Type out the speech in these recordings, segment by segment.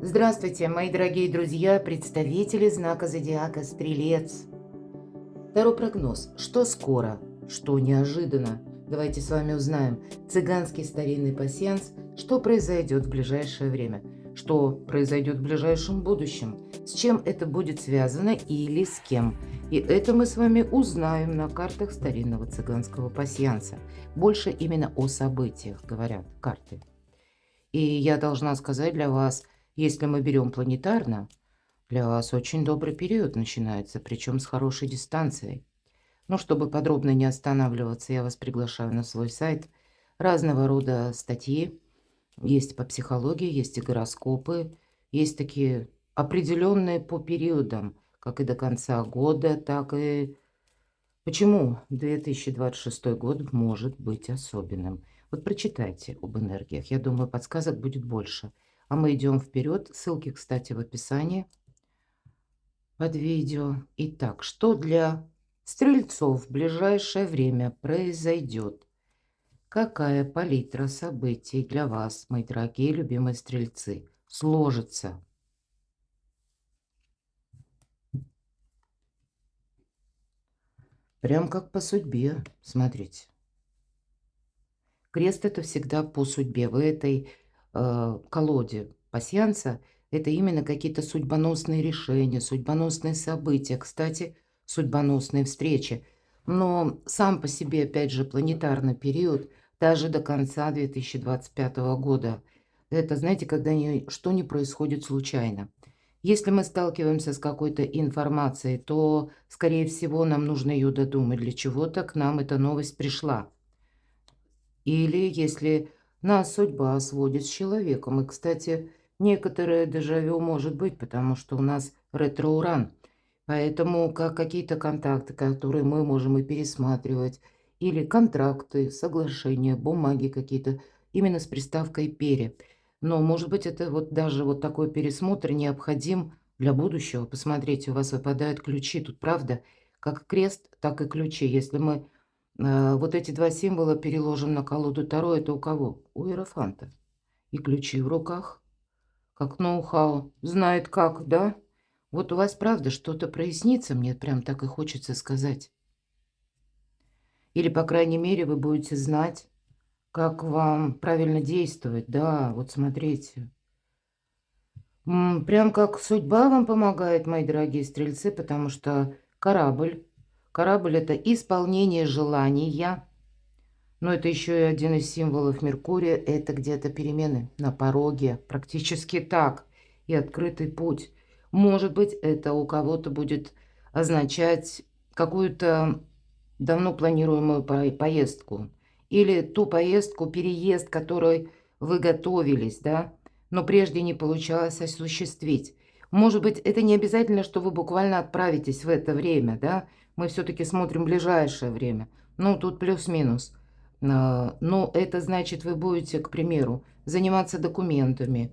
Здравствуйте, мои дорогие друзья, представители знака зодиака Стрелец. Второй прогноз. Что скоро, что неожиданно. Давайте с вами узнаем. Цыганский старинный пасьянс. Что произойдет в ближайшее время? Что произойдет в ближайшем будущем? С чем это будет связано или с кем? И это мы с вами узнаем на картах старинного цыганского пасьянса. Больше именно о событиях говорят карты. И я должна сказать для вас, если мы берем планетарно, для вас очень добрый период начинается, причем с хорошей дистанцией. Но чтобы подробно не останавливаться, я вас приглашаю на свой сайт. Разного рода статьи есть по психологии, есть и гороскопы, есть такие определенные по периодам, как и до конца года, так и почему 2026 год может быть особенным. Вот прочитайте об энергиях. Я думаю, подсказок будет больше. А мы идем вперед. Ссылки, кстати, в описании под видео. Итак, что для стрельцов в ближайшее время произойдет? Какая палитра событий для вас, мои дорогие любимые стрельцы, сложится? Прям как по судьбе, смотрите. Крест – это всегда по судьбе. В этой колоде пасьянса это именно какие-то судьбоносные решения, судьбоносные события. Кстати, судьбоносные встречи. Но сам по себе, опять же, планетарный период, даже до конца 2025 года, это, знаете, когда что не происходит случайно. Если мы сталкиваемся с какой-то информацией, то, скорее всего, нам нужно ее додумать. Для чего-то к нам эта новость пришла. Или если нас судьба сводит с человеком. И, кстати, некоторое дежавю может быть, потому что у нас ретро-уран. Поэтому как какие-то контакты, которые мы можем и пересматривать, или контракты, соглашения, бумаги какие-то, именно с приставкой «пере». Но, может быть, это вот даже вот такой пересмотр необходим для будущего. Посмотрите, у вас выпадают ключи. Тут, правда, как крест, так и ключи. Если мы вот эти два символа переложим на колоду Таро, это у кого? У иерофанта. И ключи в руках, как ноу-хау, знает как, да? Вот у вас, правда, что-то прояснится, мне прям так и хочется сказать. Или, по крайней мере, вы будете знать, как вам правильно действовать. Да, вот смотрите. Прям как судьба вам помогает, мои дорогие стрельцы, потому что корабль – это исполнение желания. Но это еще и один из символов Меркурия. Это где-то перемены на пороге. Практически так. И открытый путь. Может быть, это у кого-то будет означать какую-то давно планируемую поездку. Или ту поездку, переезд, который вы готовились, да, но прежде не получалось осуществить. Может быть, это не обязательно, что вы буквально отправитесь в это время, да. Мы все-таки смотрим ближайшее время. Ну, тут плюс-минус. Но это значит, вы будете, к примеру, заниматься документами,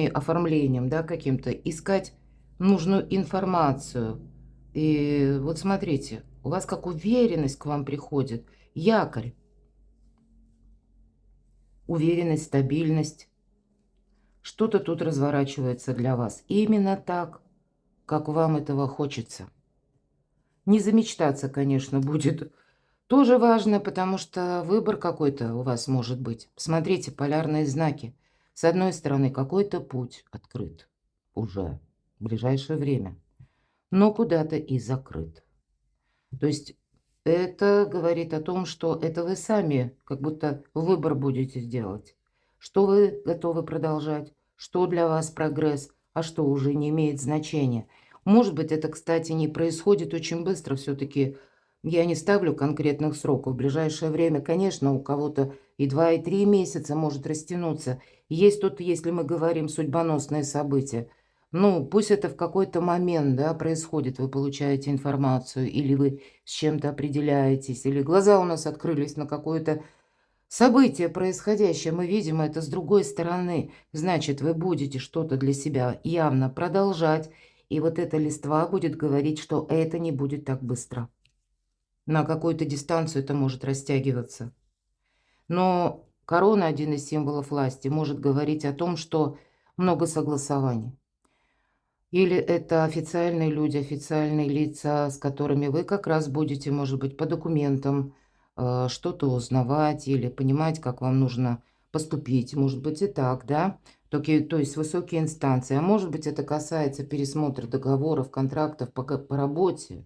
оформлением, да, каким-то, искать нужную информацию. И вот смотрите, у вас как уверенность к вам приходит, якорь, уверенность, стабильность. Что-то тут разворачивается для вас именно так, как вам этого хочется. Не замечтаться, конечно, будет тоже важно, потому что выбор какой-то у вас может быть. Смотрите, полярные знаки. С одной стороны, какой-то путь открыт уже в ближайшее время, но куда-то и закрыт. То есть это говорит о том, что это вы сами как будто выбор будете делать. Что вы готовы продолжать, что для вас прогресс, а что уже не имеет значения. Может быть, это, кстати, не происходит очень быстро. Все-таки я не ставлю конкретных сроков. В ближайшее время, конечно, у кого-то и 2, и 3 месяца может растянуться. Есть тут, если мы говорим, судьбоносные события. Ну, пусть это в какой-то момент, да, происходит, вы получаете информацию, или вы с чем-то определяетесь, или глаза у нас открылись на какое-то событие происходящее, мы видим это с другой стороны. Значит, вы будете что-то для себя явно продолжать, и вот эта листва будет говорить, что это не будет так быстро. На какую-то дистанцию это может растягиваться. Но корона, один из символов власти, может говорить о том, что много согласований. Или это официальные люди, официальные лица, с которыми вы как раз будете, может быть, по документам что-то узнавать или понимать, как вам нужно поступить. Может быть и так, да? То есть высокие инстанции. А может быть это касается пересмотра договоров, контрактов по работе.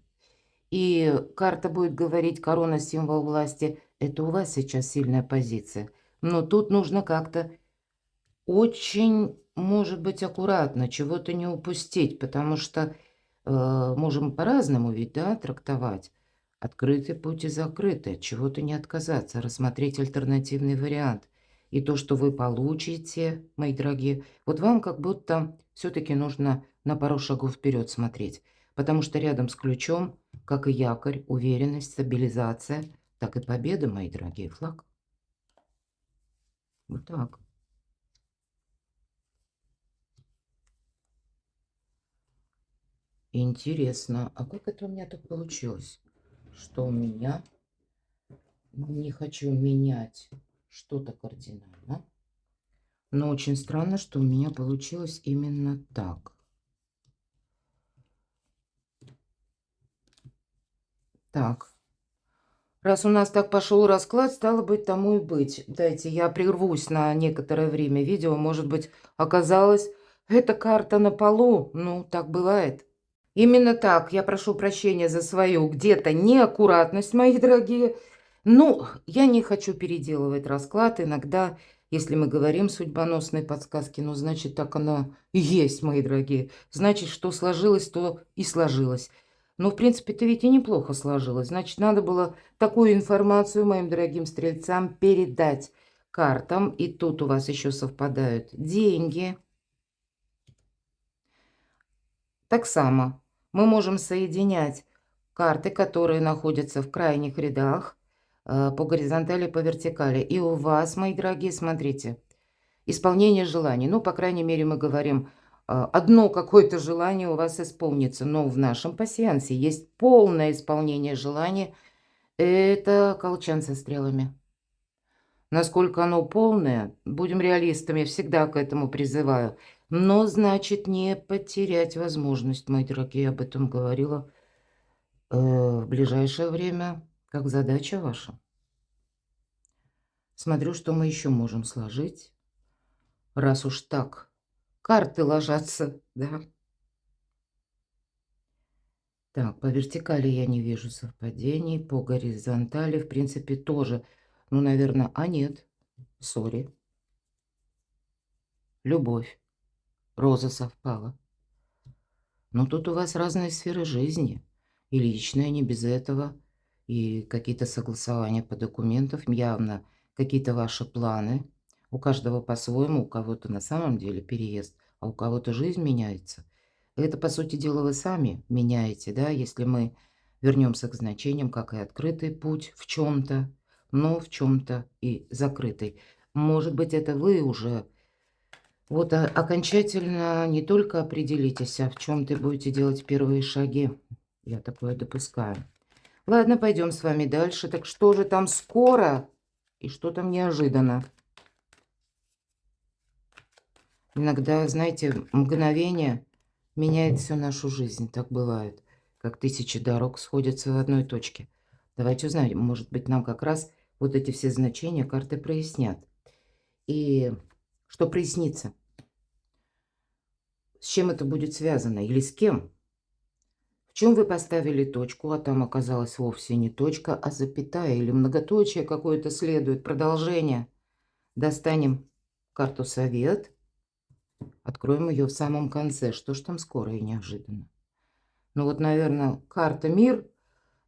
И карта будет говорить корона, символ власти. Это у вас сейчас сильная позиция. Но тут нужно как-то очень, может быть, аккуратно, чего-то не упустить, потому что можем по-разному ведь, да, трактовать. Открытый путь и закрытый, от чего-то не отказаться, рассмотреть альтернативный вариант. И то, что вы получите, мои дорогие, вот вам как будто все-таки нужно на пару шагов вперед смотреть, потому что рядом с ключом, как и якорь, уверенность, стабилизация, так и победа, мои дорогие, флаг. Вот так. Интересно, а как это у меня так получилось? Что у меня не хочу менять что-то кардинально. Но очень странно, что у меня получилось именно так. Так. Раз у нас так пошел расклад, стало быть, тому и быть. Дайте я прервусь на некоторое время видео. Может быть, оказалось, эта карта на полу. Ну, так бывает. Именно так. Я прошу прощения за свою где-то неаккуратность, мои дорогие. Ну, я не хочу переделывать расклад. Иногда, если мы говорим судьбоносные подсказки, ну, значит, так оно и есть, мои дорогие. Значит, что сложилось, то и сложилось. Но, в принципе, это ведь и неплохо сложилось. Значит, надо было такую информацию моим дорогим стрельцам передать картам. И тут у вас еще совпадают деньги. Так само мы можем соединять карты, которые находятся в крайних рядах по горизонтали, по вертикали. И у вас, мои дорогие, смотрите, исполнение желаний. Ну, по крайней мере, мы говорим, одно какое-то желание у вас исполнится. Но в нашем пасьянсе есть полное исполнение желаний. Это колчан со стрелами. Насколько оно полное, будем реалистами, всегда к этому призываю. Но, значит, не потерять возможность, мои дорогие, я об этом говорила в ближайшее время, как задача ваша. Смотрю, что мы еще можем сложить, раз уж так карты ложатся, да. Так, по вертикали я не вижу совпадений, по горизонтали, в принципе, тоже. Ну, наверное, нет, сори. Любовь, роза совпала. Но тут у вас разные сферы жизни. И личное не без этого, и какие-то согласования по документам, явно какие-то ваши планы. У каждого по-своему, у кого-то на самом деле переезд, а у кого-то жизнь меняется. Это, по сути дела, вы сами меняете, да, если мы вернемся к значениям, как и открытый путь в чем-то, но в чем-то и закрытый. Может быть, это вы уже вот окончательно не только определитесь, а в чем ты будете делать первые шаги. Я такое допускаю. Ладно, пойдем с вами дальше. Так что же там скоро и что там неожиданно? Иногда, знаете, мгновение меняет всю нашу жизнь. Так бывает, как тысячи дорог сходятся в одной точке. Давайте узнаем, может быть, нам как раз вот эти все значения карты прояснят. И что прояснится? С чем это будет связано или с кем? В чем вы поставили точку, а там оказалась вовсе не точка, а запятая или многоточие какое-то следует, продолжение. Достанем карту «Совет», откроем ее в самом конце. Что ж там скоро и неожиданно? Ну вот, наверное, карта «Мир»,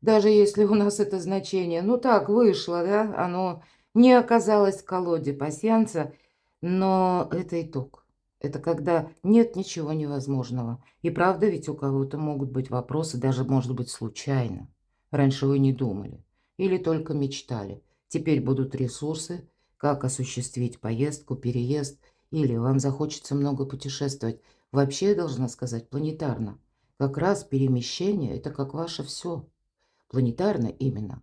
даже если у нас это значение, ну так вышло, да, оно не оказалось в колоде пасьянса, но это итог. Это когда нет ничего невозможного. И правда ведь у кого-то могут быть вопросы, даже, может быть, случайно. Раньше вы не думали. Или только мечтали. Теперь будут ресурсы, как осуществить поездку, переезд. Или вам захочется много путешествовать. Вообще, я должна сказать, планетарно. Как раз перемещение – это как ваше все. Планетарно именно.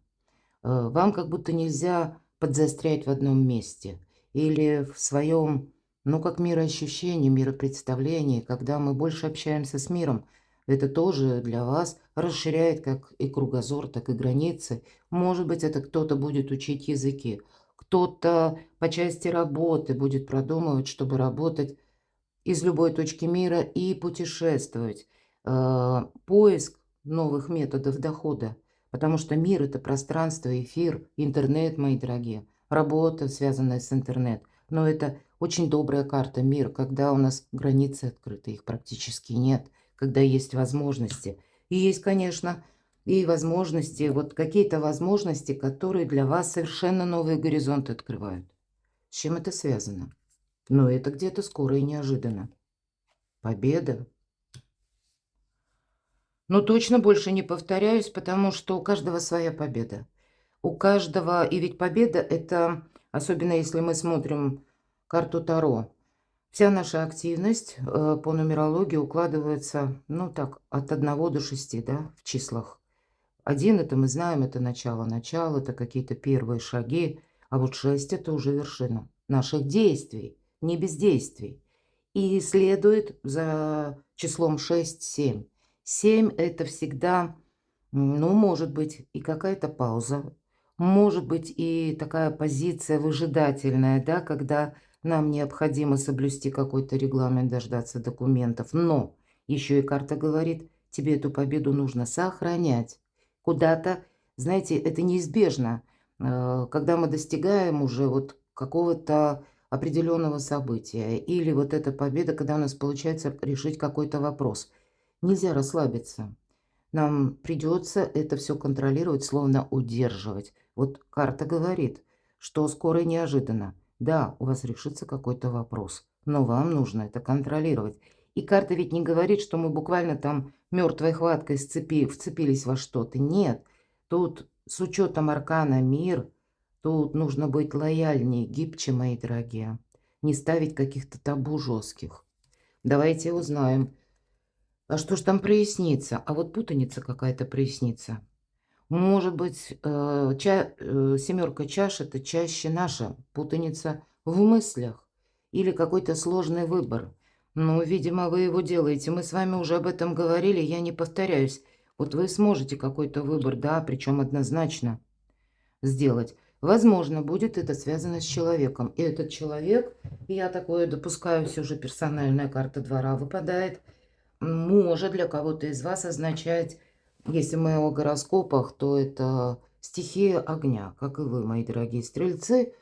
Вам как будто нельзя подзастрять в одном месте или в своем но как мироощущение, миропредставление, когда мы больше общаемся с миром, это тоже для вас расширяет как и кругозор, так и границы. Может быть, это кто-то будет учить языки, кто-то по части работы будет продумывать, чтобы работать из любой точки мира и путешествовать. Поиск новых методов дохода, потому что мир – это пространство, эфир, интернет, мои дорогие, работа, связанная с интернет. Но это очень добрая карта мир, когда у нас границы открыты, их практически нет, когда есть возможности. И есть, конечно, и возможности, вот какие-то возможности, которые для вас совершенно новые горизонты открывают. С чем это связано? Но это где-то скоро и неожиданно. Победа. Но точно больше не повторяюсь, потому что у каждого своя победа. У каждого, и ведь победа – это, особенно если мы смотрим карту Таро, вся наша активность по нумерологии укладывается, ну так, от 1 до 6, да, в числах. 1 – это мы знаем, это начало, это какие-то первые шаги, а вот 6 – это уже вершина наших действий, не бездействий. И следует за числом 6 7. 7 – это всегда, ну, может быть, и какая-то пауза, может быть, и такая позиция выжидательная, да, когда нам необходимо соблюсти какой-то регламент, дождаться документов. Но еще и карта говорит, тебе эту победу нужно сохранять. Куда-то, знаете, это неизбежно, когда мы достигаем уже вот какого-то определенного события или вот эта победа, когда у нас получается решить какой-то вопрос. Нельзя расслабиться. Нам придется это все контролировать, словно удерживать. Вот карта говорит, что скоро и неожиданно. Да, у вас решится какой-то вопрос, но вам нужно это контролировать. И карта ведь не говорит, что мы буквально там мертвой хваткой вцепились во что-то. Нет, тут с учетом аркана мир, тут нужно быть лояльнее, гибче, мои дорогие. Не ставить каких-то табу жестких. Давайте узнаем, а что ж там прояснится? А вот путаница какая-то прояснится. Может быть, семерка чаш – это чаще наша путаница в мыслях или какой-то сложный выбор. Ну, видимо, вы его делаете. Мы с вами уже об этом говорили, я не повторяюсь. Вот вы сможете какой-то выбор, да, причем однозначно сделать. Возможно, будет это связано с человеком. И этот человек, я такое допускаю, все же персональная карта двора выпадает, может для кого-то из вас означать, если мы о гороскопах, то это стихия огня, как и вы, мои дорогие стрельцы.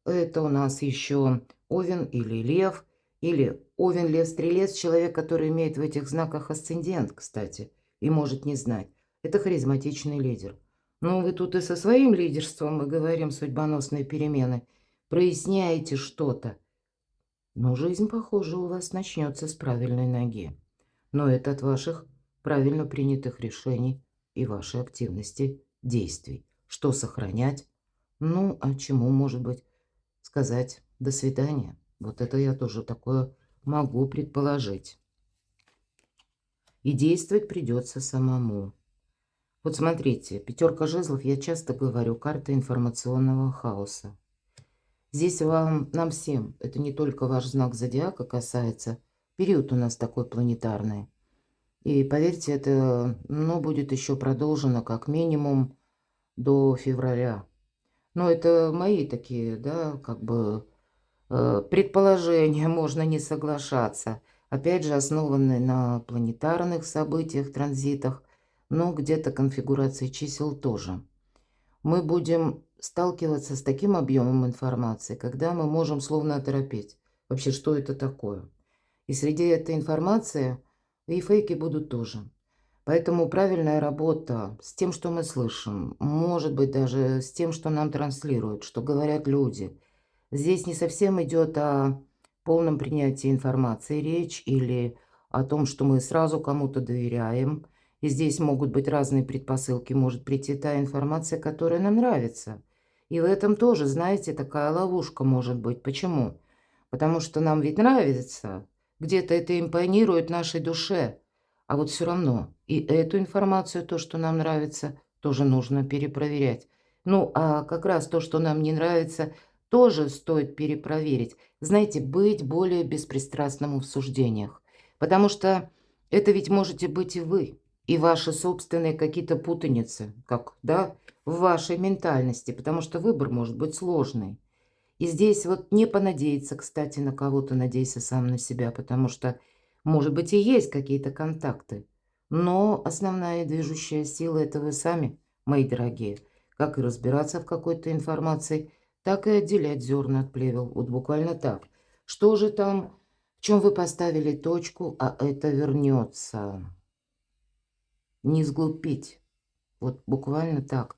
Это у нас еще Овен или Овен, Лев, Стрелец, человек, который имеет в этих знаках асцендент, кстати, и может не знать. Это харизматичный лидер. Но вы тут и со своим лидерством, мы говорим, судьбоносные перемены, проясняете что-то. Но жизнь, похоже, у вас начнется с правильной ноги. Но это от ваших правильно принятых решений и вашей активности действий. Что сохранять? Ну, а чему, может быть, сказать «до свидания». Вот это я тоже такое могу предположить. И действовать придется самому. Вот смотрите, 5 жезлов, я часто говорю, карта информационного хаоса. Здесь нам всем, это не только ваш знак зодиака касается, период у нас такой планетарный. И поверьте, это, ну, будет еще продолжено как минимум до февраля. Но это мои такие, да, как бы предположения, можно не соглашаться. Опять же, основанные на планетарных событиях, транзитах, но где-то конфигурации чисел тоже. Мы будем сталкиваться с таким объемом информации, когда мы можем словно оторопеть. Вообще, что это такое? И среди этой информации и фейки будут тоже. Поэтому правильная работа с тем, что мы слышим, может быть, даже с тем, что нам транслируют, что говорят люди. Здесь не совсем идет о полном принятии информации речь или о том, что мы сразу кому-то доверяем. И здесь могут быть разные предпосылки. Может прийти та информация, которая нам нравится. И в этом тоже, знаете, такая ловушка может быть. Почему? Потому что нам ведь нравится. Где-то это импонирует нашей душе. А вот все равно и эту информацию, то, что нам нравится, тоже нужно перепроверять. Ну, а как раз то, что нам не нравится, тоже стоит перепроверить. Знаете, быть более беспристрастным в суждениях. Потому что это ведь можете быть и вы, и ваши собственные какие-то путаницы, как, да, в вашей ментальности, потому что выбор может быть сложный. И здесь вот не понадеяться, кстати, на кого-то, надейся сам на себя, потому что, может быть, и есть какие-то контакты. Но основная движущая сила– это вы сами, мои дорогие. Как и разбираться в какой-то информации, так и отделять зерна от плевел. Вот буквально так. Что же там, в чем вы поставили точку, а это вернется. Не сглупить. Вот буквально так.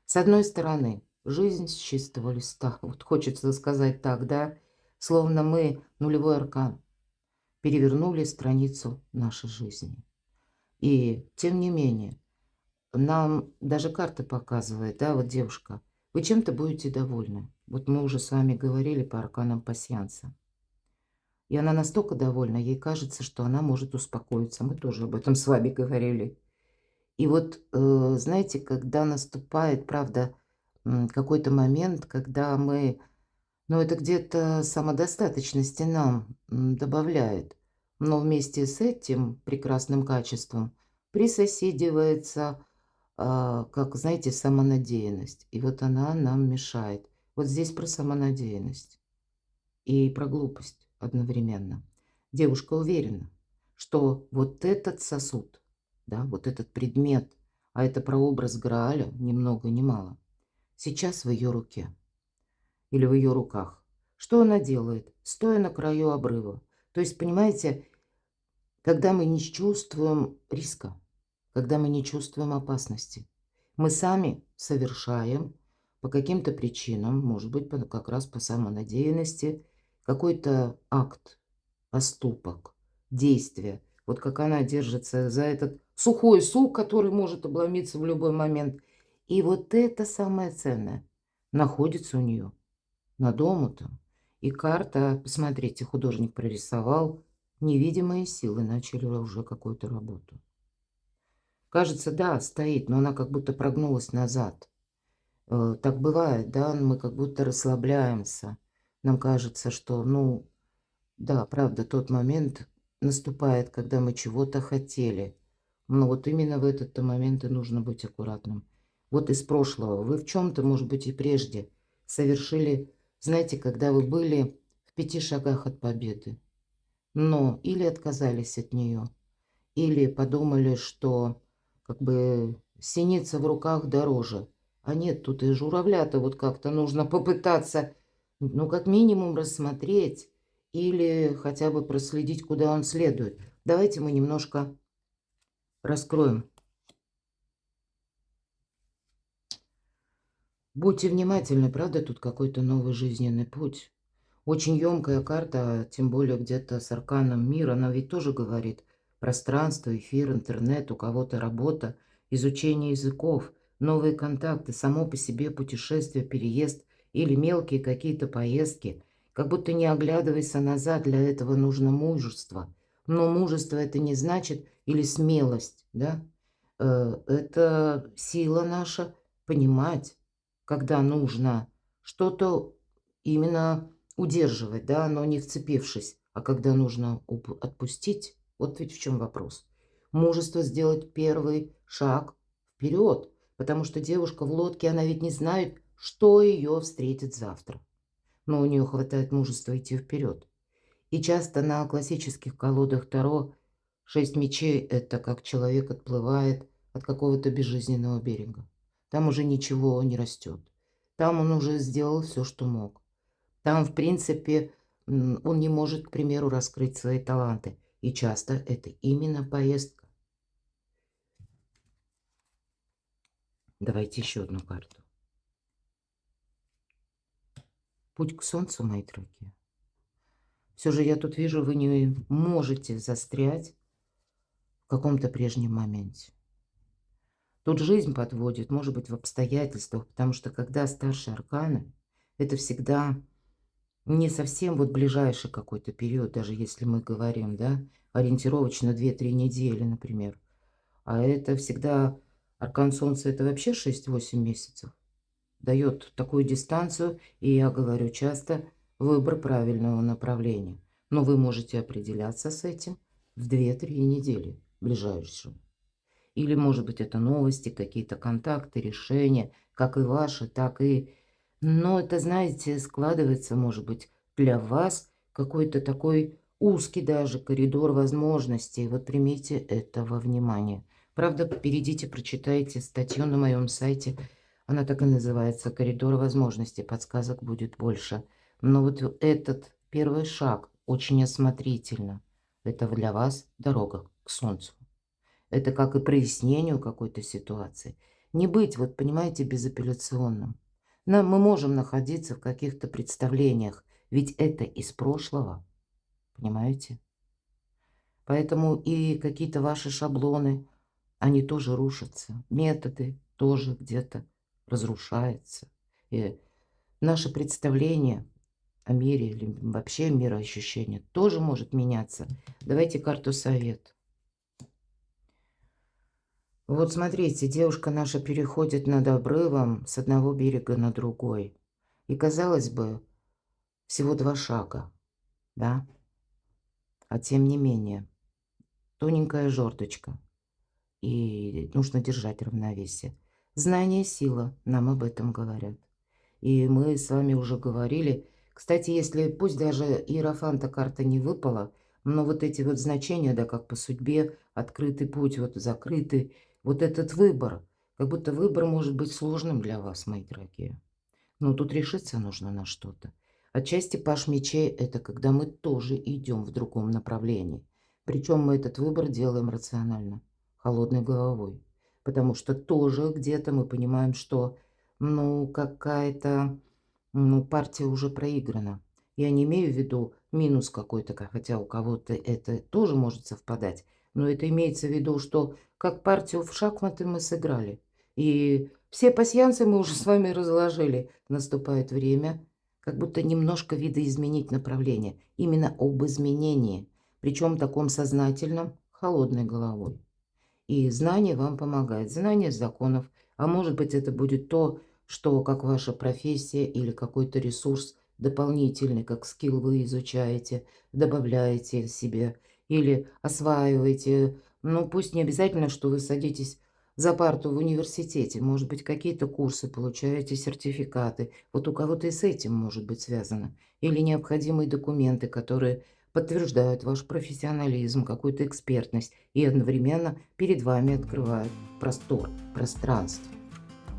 С одной стороны, жизнь с чистого листа. Вот хочется сказать так, да? Словно мы нулевой аркан. Перевернули страницу нашей жизни. И тем не менее, нам даже карта показывает, да, вот девушка, вы чем-то будете довольны. Вот мы уже с вами говорили по арканам пасьянса. И она настолько довольна, ей кажется, что она может успокоиться. Мы тоже об этом с вами говорили. И вот, знаете, когда наступает, правда, какой-то момент, когда мы, ну, это где-то самодостаточности нам добавляет, но вместе с этим прекрасным качеством присоседивается, как, знаете, самонадеянность. И вот она нам мешает. Вот здесь про самонадеянность и про глупость одновременно. Девушка уверена, что вот этот сосуд, да, вот этот предмет, а это прообраз Грааля, ни много ни мало, сейчас в ее руке или в ее руках. Что она делает, стоя на краю обрыва? То есть, понимаете, когда мы не чувствуем риска, когда мы не чувствуем опасности, мы сами совершаем по каким-то причинам, может быть, как раз по самонадеянности, какой-то акт, поступок, действие. Вот как она держится за этот сухой сук, который может обломиться в любой момент. И вот это самое ценное находится у нее над омутом. И карта, посмотрите, художник прорисовал, невидимые силы начали уже какую-то работу. Кажется, да, стоит, но она как будто прогнулась назад. Так бывает, да, мы как будто расслабляемся. Нам кажется, что, ну, да, правда, тот момент наступает, когда мы чего-то хотели. Но вот именно в этот момент и нужно быть аккуратным. Вот из прошлого вы в чем-то, может быть, и прежде совершили, знаете, когда вы были в 5 шагах от победы, но или отказались от нее, или подумали, что как бы синица в руках дороже. А нет, тут и журавля-то вот как-то нужно попытаться, ну, как минимум рассмотреть или хотя бы проследить, куда он следует. Давайте мы немножко раскроем. Будьте внимательны, правда, тут какой-то новый жизненный путь. Очень емкая карта, тем более где-то с арканом мира, она ведь тоже говорит пространство, эфир, интернет, у кого-то работа, изучение языков, новые контакты, само по себе путешествие, переезд или мелкие какие-то поездки. Как будто не оглядывайся назад, для этого нужно мужество. Но мужество это не значит, или смелость, да? Это сила наша понимать, когда нужно что-то именно удерживать, да, но не вцепившись. А когда нужно отпустить, вот ведь в чем вопрос. Мужество сделать первый шаг вперед, потому что девушка в лодке, она ведь не знает, что ее встретит завтра. Но у нее хватает мужества идти вперед. И часто на классических колодах Таро 6 мечей– это как человек отплывает от какого-то безжизненного берега. Там уже ничего не растет. Там он уже сделал все, что мог. Там, в принципе, он не может, к примеру, раскрыть свои таланты. И часто это именно поездка. Давайте еще одну карту. Путь к солнцу, мои дорогие. Все же я тут вижу, вы не можете застрять в каком-то прежнем моменте. Тут жизнь подводит, может быть, в обстоятельствах, потому что когда старшие арканы, это всегда не совсем вот ближайший какой-то период, даже если мы говорим, да, ориентировочно 2-3 недели, например. А это всегда аркан Солнца, это вообще 6-8 месяцев. дает такую дистанцию, и я говорю часто, выбор правильного направления. Но вы можете определяться с этим в 2-3 недели ближайшие. Или, может быть, это новости, какие-то контакты, решения, как и ваши, так и... Но это, знаете, складывается, может быть, для вас какой-то такой узкий даже коридор возможностей. Вот примите это во внимание. Правда, перейдите, прочитайте статью на моем сайте. Она так и называется «Коридор возможностей». Подсказок будет больше. Но вот этот первый шаг очень осмотрительно. Это для вас дорога к солнцу. Это как и прояснению какой-то ситуации. Не быть, вот понимаете, безапелляционным. Мы можем находиться в каких-то представлениях, ведь это из прошлого, понимаете? Поэтому и какие-то ваши шаблоны, они тоже рушатся. Методы тоже где-то разрушаются. И наше представление о мире или вообще мироощущение тоже может меняться. Давайте карту совет. Вот смотрите, девушка наша переходит над обрывом с одного берега на другой. И, казалось бы, всего 2 шага, да? А тем не менее, тоненькая жердочка. И нужно держать равновесие. Знание – сила, нам об этом говорят. И мы с вами уже говорили. Кстати, если пусть даже иерофанта карта не выпала, но вот эти вот значения, да, как по судьбе, открытый путь, вот закрытый, вот этот выбор, как будто выбор может быть сложным для вас, мои дорогие. Но тут решиться нужно на что-то. Отчасти паш мечей – это когда мы тоже идем в другом направлении. Причем мы этот выбор делаем рационально, холодной головой. Потому что тоже где-то мы понимаем, что ну, какая-то партия уже проиграна. Я не имею в виду минус какой-то, хотя у кого-то это тоже может совпадать. Но это имеется в виду, что как партию в шахматы мы сыграли. И все пасьянсы мы уже с вами разложили. Наступает время, как будто немножко видоизменить направление. Именно об изменении. Причем таком сознательном, холодной головой. И знание вам помогает. Знание законов. А может быть, это будет то, что как ваша профессия или какой-то ресурс дополнительный, как скилл вы изучаете, добавляете себе или осваиваете. Ну, пусть не обязательно, что вы садитесь за парту в университете. Может быть, какие-то курсы получаете, сертификаты. Вот у кого-то и с этим может быть связано. Или необходимые документы, которые подтверждают ваш профессионализм, какую-то экспертность и одновременно перед вами открывают простор, пространство.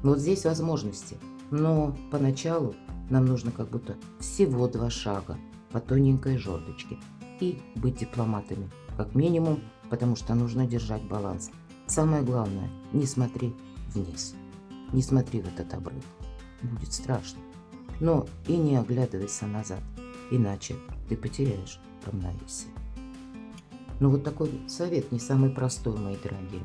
Вот здесь возможности. Но поначалу нам нужно как будто всего 2 шага по тоненькой жердочке. И быть дипломатами, как минимум, потому что нужно держать баланс. Самое главное, не смотри вниз. Не смотри в этот обрыв. Будет страшно. Но и не оглядывайся назад, иначе ты потеряешь равновесие. Ну вот такой совет, не самый простой, мои дорогие.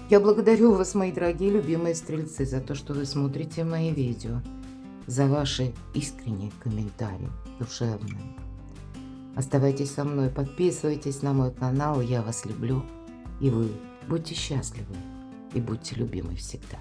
Я благодарю вас, мои дорогие любимые стрельцы, за то, что вы смотрите мои видео, за ваши искренние комментарии, душевные. Оставайтесь со мной, подписывайтесь на мой канал, я вас люблю, и вы будьте счастливы и будьте любимы всегда.